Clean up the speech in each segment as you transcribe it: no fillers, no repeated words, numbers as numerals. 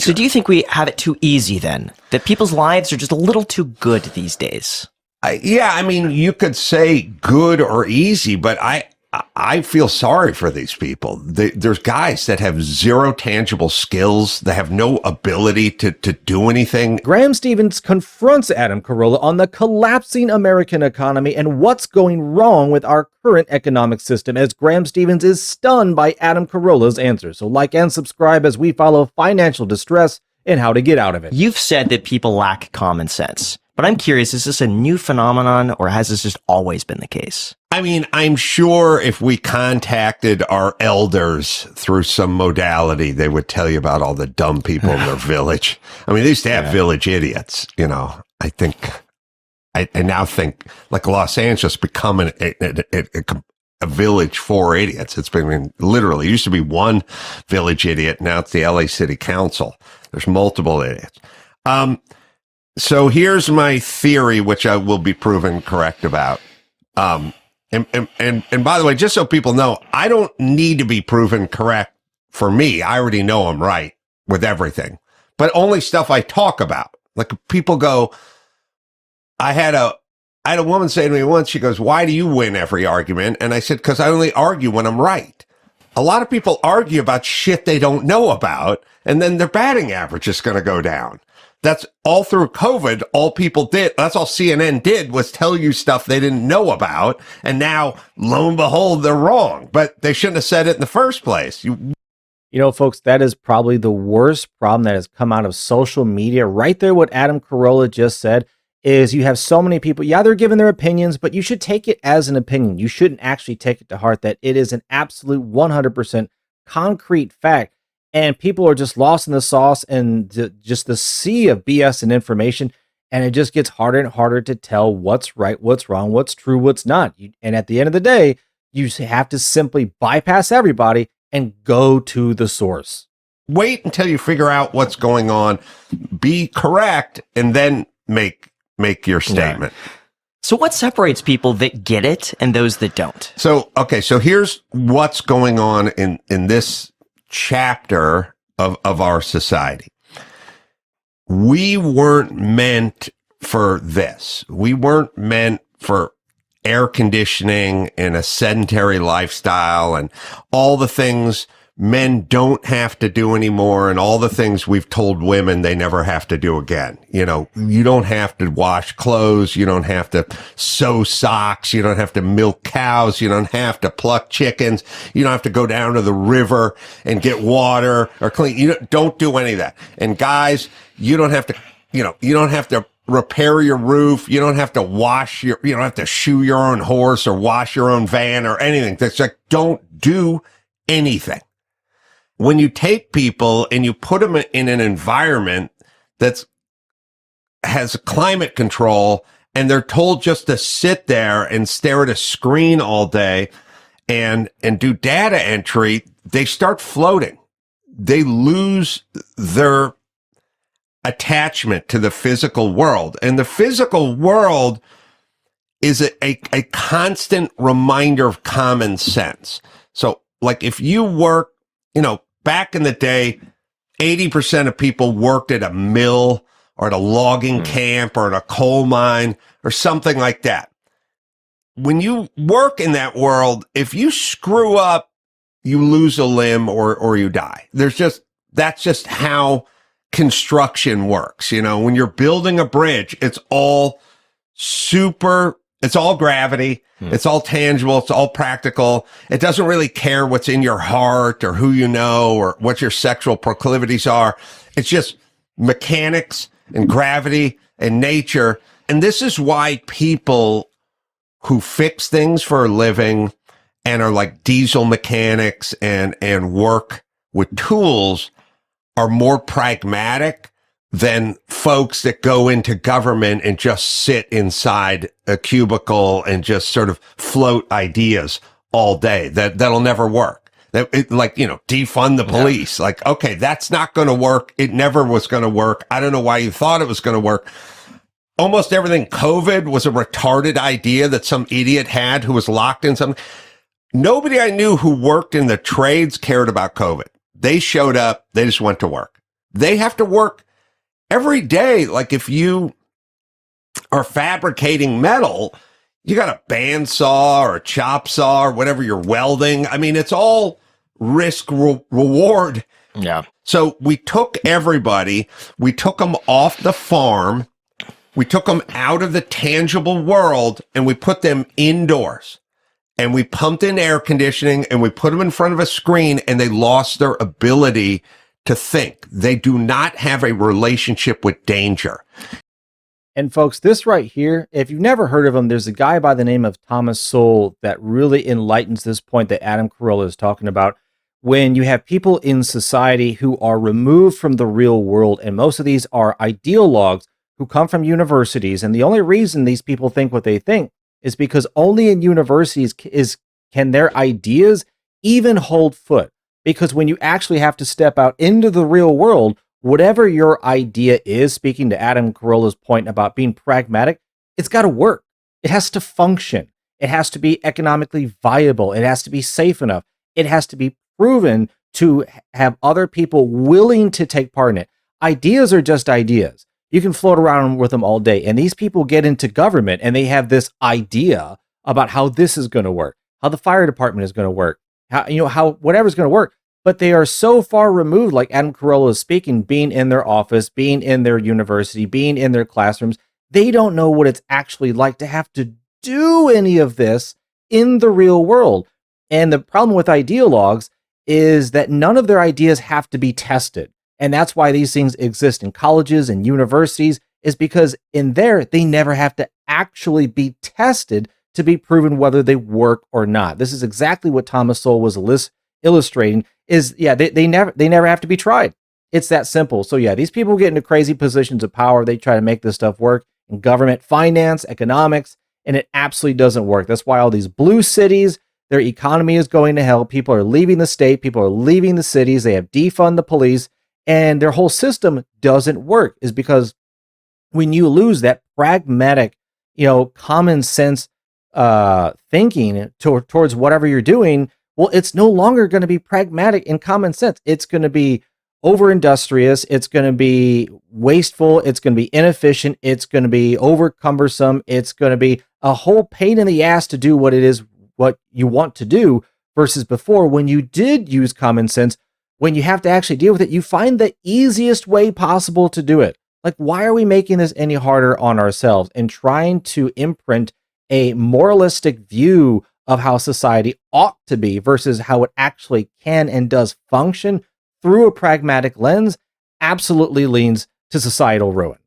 So do you think we have it too easy then? That people's lives are just a little too good these days? Yeah, I mean, you could say good or easy, but I feel sorry for these people. There's guys that have zero tangible skills. They have no ability to do anything. Graham Stephan confronts Adam Carolla on the collapsing American economy and what's going wrong with our current economic system, as Graham Stephan is stunned by Adam Carolla's answer. So like and subscribe as we follow financial distress and how to get out of it. You've said that people lack common sense, but I'm curious, is this a new phenomenon or has this just always been the case? I mean, I'm sure if we contacted our elders through some modality, they would tell you about all the dumb people in their village. I mean, they used to have village idiots, you know. I now think like Los Angeles becoming a village for idiots. It's been literally, it used to be one village idiot. Now it's the LA City Council. There's multiple idiots. So here's my theory, which I will be proven correct about. And by the way, just so people know, I don't need to be proven correct for me. I already know I'm right with everything, but only stuff I talk about. Like people go, I had a woman say to me once, she goes, "Why do you win every argument?" And I said, "Because I only argue when I'm right." A lot of people argue about shit they don't know about, and then their batting average is going to go down. That's all through COVID. All people did, that's all CNN did, was tell you stuff they didn't know about. And now, lo and behold, they're wrong. But they shouldn't have said it in the first place. You know, folks, that is probably the worst problem that has come out of social media. Right there, what Adam Carolla just said is you have so many people, yeah, they're giving their opinions, but you should take it as an opinion. You shouldn't actually take it to heart that it is an absolute 100% concrete fact. And people are just lost in the sauce and just the sea of BS and information. And it just gets harder and harder to tell what's right, what's wrong, what's true, what's not. And at the end of the day, you have to simply bypass everybody and go to the source. Wait until you figure out what's going on, be correct, and then make your statement. Yeah. So what separates people that get it and those that don't? So here's what's going on in this chapter of our society. We weren't meant for this. We weren't meant for air conditioning and a sedentary lifestyle and all the things men don't have to do anymore and all the things we've told women they never have to do again. You know, you don't have to wash clothes. You don't have to sew socks. You don't have to milk cows. You don't have to pluck chickens. You don't have to go down to the river and get water or clean. You don't do any of that. And guys, you don't have to, you don't have to repair your roof. You don't have to you don't have to shoe your own horse or wash your own van or anything. That's like, don't do anything. When you take people and you put them in an environment that has climate control and they're told just to sit there and stare at a screen all day and do data entry, they start floating. They lose their attachment to the physical world. And the physical world is a constant reminder of common sense. So like if you work, back in the day, 80% of people worked at a mill or at a logging camp or at a coal mine or something like that. When you work in that world, if you screw up, you lose a limb or you die. That's just how construction works. When you're building a bridge, it's all gravity. It's all tangible. It's all practical. It doesn't really care what's in your heart or who you know or what your sexual proclivities are. It's just mechanics and gravity and nature. And this is why people who fix things for a living and are like diesel mechanics and work with tools are more pragmatic than folks that go into government and just sit inside a cubicle and just sort of float ideas all day. That'll never work. Defund the police. Yeah. Like, okay, that's not going to work. It never was going to work. I don't know why you thought it was going to work. Almost everything COVID was a retarded idea that some idiot had who was locked in something. Nobody I knew who worked in the trades cared about COVID. They showed up. They just went to work. They have to work every day. Like if you are fabricating metal, you got a bandsaw or a chop saw or whatever you're welding. I mean, it's all risk reward. Yeah. So we took everybody, we took them off the farm, we took them out of the tangible world, and we put them indoors. And we pumped in air conditioning, and we put them in front of a screen, and they lost their ability to think. They do not have a relationship with danger. And folks, this right here, if you've never heard of him, there's a guy by the name of Thomas Sowell that really enlightens this point that Adam Carolla is talking about. When you have people in society who are removed from the real world, and most of these are ideologues who come from universities, and the only reason these people think what they think is because only in universities can their ideas even hold foot. Because when you actually have to step out into the real world, whatever your idea is, speaking to Adam Carolla's point about being pragmatic, it's got to work. It has to function. It has to be economically viable. It has to be safe enough. It has to be proven to have other people willing to take part in it. Ideas are just ideas. You can float around with them all day. And these people get into government and they have this idea about how this is going to work, how the fire department is going to work, how whatever's going to work. But they are so far removed, like Adam Carolla is speaking, being in their office, being in their university, being in their classrooms. They don't know what it's actually like to have to do any of this in the real world. And the problem with ideologues is that none of their ideas have to be tested. And that's why these things exist in colleges and universities, is because in there, they never have to actually be tested to be proven whether they work or not. This is exactly what Thomas Sowell was illustrating, is, they never have to be tried. It's that simple. So yeah, these people get into crazy positions of power. They try to make this stuff work in government, finance, economics, and it absolutely doesn't work. That's why all these blue cities, their economy is going to hell. People are leaving the state. People are leaving the cities. They have defund the police. And their whole system doesn't work, is because when you lose that pragmatic, common sense thinking towards whatever you're doing, well, it's no longer going to be pragmatic and common sense. It's going to be over-industrious. It's going to be wasteful. It's going to be inefficient. It's going to be over-cumbersome. It's going to be a whole pain in the ass to do what you want to do, versus before, when you did use common sense, when you have to actually deal with it, you find the easiest way possible to do it. Like, why are we making this any harder on ourselves and trying to imprint a moralistic view of how society ought to be versus how it actually can and does function through a pragmatic lens? Absolutely leans to societal ruin.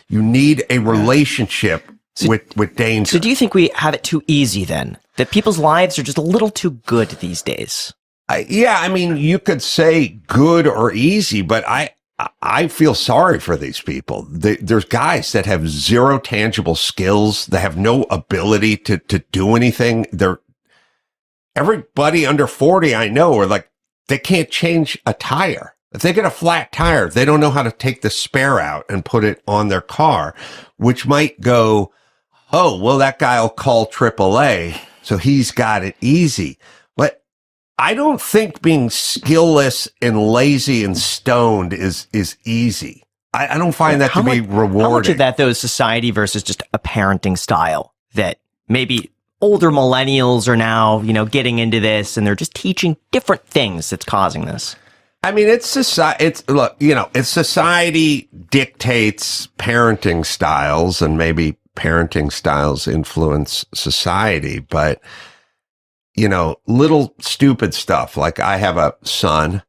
You need a relationship with danger. So do you think we have it too easy then? That people's lives are just a little too good these days? I mean, you could say good or easy, but I feel sorry for these people. There's guys that have zero tangible skills. They have no ability to do anything. Everybody under 40 I know are like, they can't change a tire. If they get a flat tire, they don't know how to take the spare out and put it on their car, which might go, oh, well, that guy will call AAA, so he's got it easy. But I don't think being skillless and lazy and stoned is easy. I don't find that to be rewarding. How much of that, though, is society versus just a parenting style that maybe older millennials are now, getting into this, and they're just teaching different things that's causing this? I mean, it's society dictates parenting styles, and maybe parenting styles influence society, but little stupid stuff. Like, I have a son,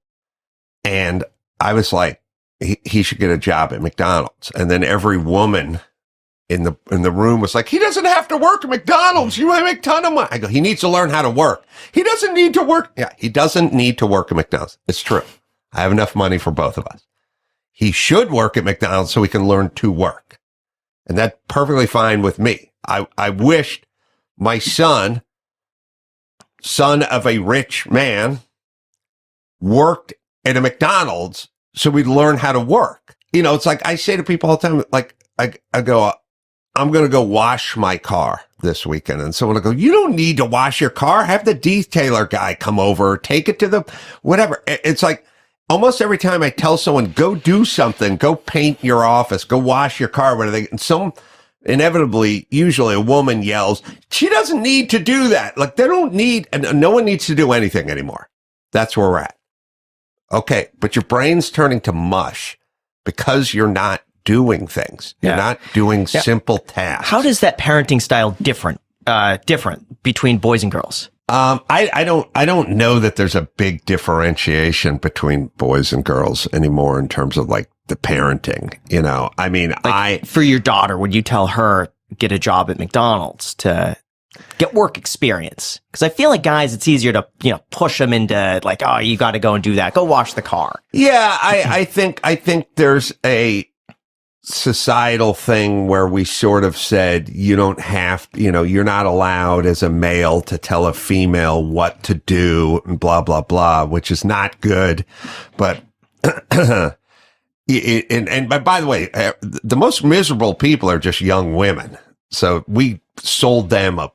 and I was like, he should get a job at McDonald's. And then every woman in the room was like, he doesn't have to work at McDonald's. You make a ton of money. I go, he needs to learn how to work. He doesn't need to work. Yeah, he doesn't need to work at McDonald's. It's true. I have enough money for both of us. He should work at McDonald's so he can learn to work. And that's perfectly fine with me. I wished my son of a rich man, worked at a McDonald's so we'd learn how to work. It's like I say to people all the time, like, I go, I'm going to go wash my car this weekend. And someone will go, you don't need to wash your car. Have the detailer guy come over, take it to the whatever. It's like, almost every time I tell someone, go do something, go paint your office, go wash your car, whatever, and inevitably, usually a woman yells, she doesn't need to do that. Like they don't need, and no one needs to do anything anymore. That's where we're at. Okay, but your brain's turning to mush because you're not doing things. You're not doing simple tasks. How does that parenting style different between boys and girls? I don't know that there's a big differentiation between boys and girls anymore in terms of like the parenting, you know. I mean, like, for your daughter, would you tell her get a job at McDonald's to get work experience? Because I feel like guys, it's easier to, you know, push them into like, oh, you got to go and do that. Go wash the car. Yeah, I think there's a societal thing where we sort of said you don't have, you know, you're not allowed as a male to tell a female what to do and blah blah blah, which is not good. But and by the way, the most miserable people are just young women. So we sold them a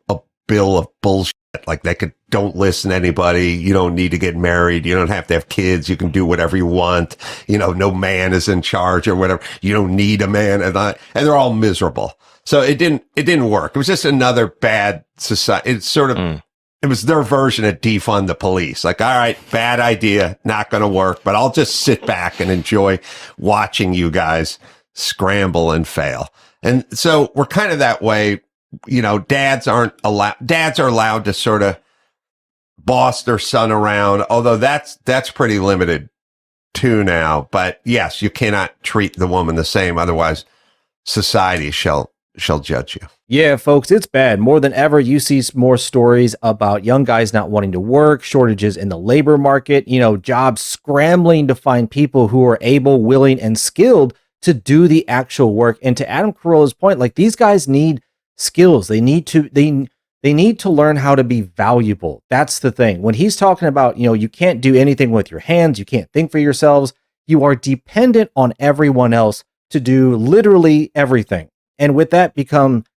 bill of bullshit. Like don't listen to anybody. You don't need to get married. You don't have to have kids. You can do whatever you want. You know, no man is in charge or whatever. You don't need a man. And they're all miserable. So it didn't work. It was just another bad society. It's sort of, it was their version of defund the police. Like, all right, bad idea, not going to work, but I'll just sit back and enjoy watching you guys scramble and fail. And so we're kind of that way. You know, dads are allowed to sort of boss their son around, although that's pretty limited too now. But yes, you cannot treat the woman the same. Otherwise society shall judge you. Yeah, folks, it's bad. More than ever, you see more stories about young guys not wanting to work, shortages in the labor market, you know, jobs scrambling to find people who are able, willing, and skilled to do the actual work. And to Adam Carolla's point, like these guys need skills. They need to learn how to be valuable. That's the thing. When he's talking about, you know, you can't do anything with your hands, you can't think for yourselves, you are dependent on everyone else to do literally everything. And with that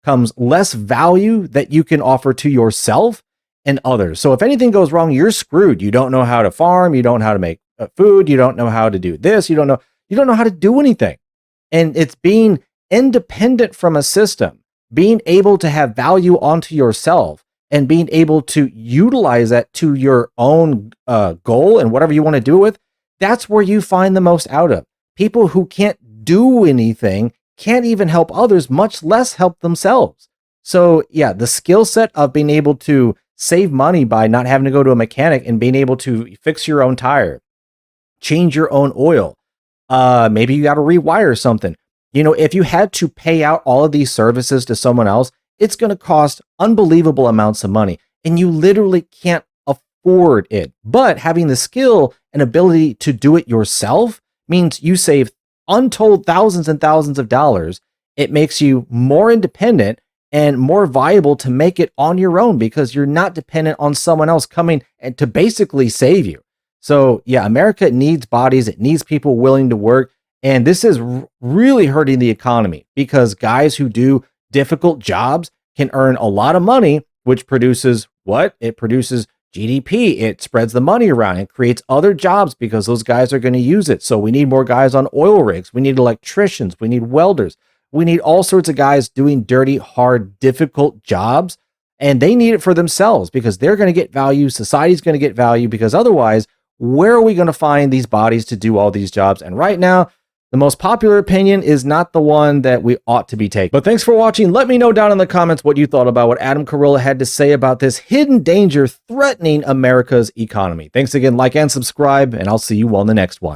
comes less value that you can offer to yourself and others. So if anything goes wrong, you're screwed. You don't know how to farm, you don't know how to make food, you don't know how to do this, you don't know how to do anything. And it's being independent from a system, being able to have value onto yourself and being able to utilize that to your own goal and whatever you want to do with, that's where you find the most out of. People who can't do anything, can't even help others, much less help themselves. So yeah, the skill set of being able to save money by not having to go to a mechanic and being able to fix your own tire, change your own oil, maybe you got to rewire something. You know, if you had to pay out all of these services to someone else, it's going to cost unbelievable amounts of money, and you literally can't afford it. But having the skill and ability to do it yourself means you save untold thousands and thousands of dollars. It makes you more independent and more viable to make it on your own because you're not dependent on someone else coming and to basically save you. So yeah, America needs bodies. It needs people willing to work. And this is really hurting the economy because guys who do difficult jobs can earn a lot of money, which produces what? It produces GDP. It spreads the money around. It creates other jobs because those guys are going to use it. So we need more guys on oil rigs. We need electricians. We need welders. We need all sorts of guys doing dirty, hard, difficult jobs. And they need it for themselves because they're going to get value. Society's going to get value because otherwise, where are we going to find these bodies to do all these jobs? And right now, the most popular opinion is not the one that we ought to be taking. But thanks for watching. Let me know down in the comments what you thought about what Adam Carolla had to say about this hidden danger threatening America's economy. Thanks again, like and subscribe, and I'll see you on the next one.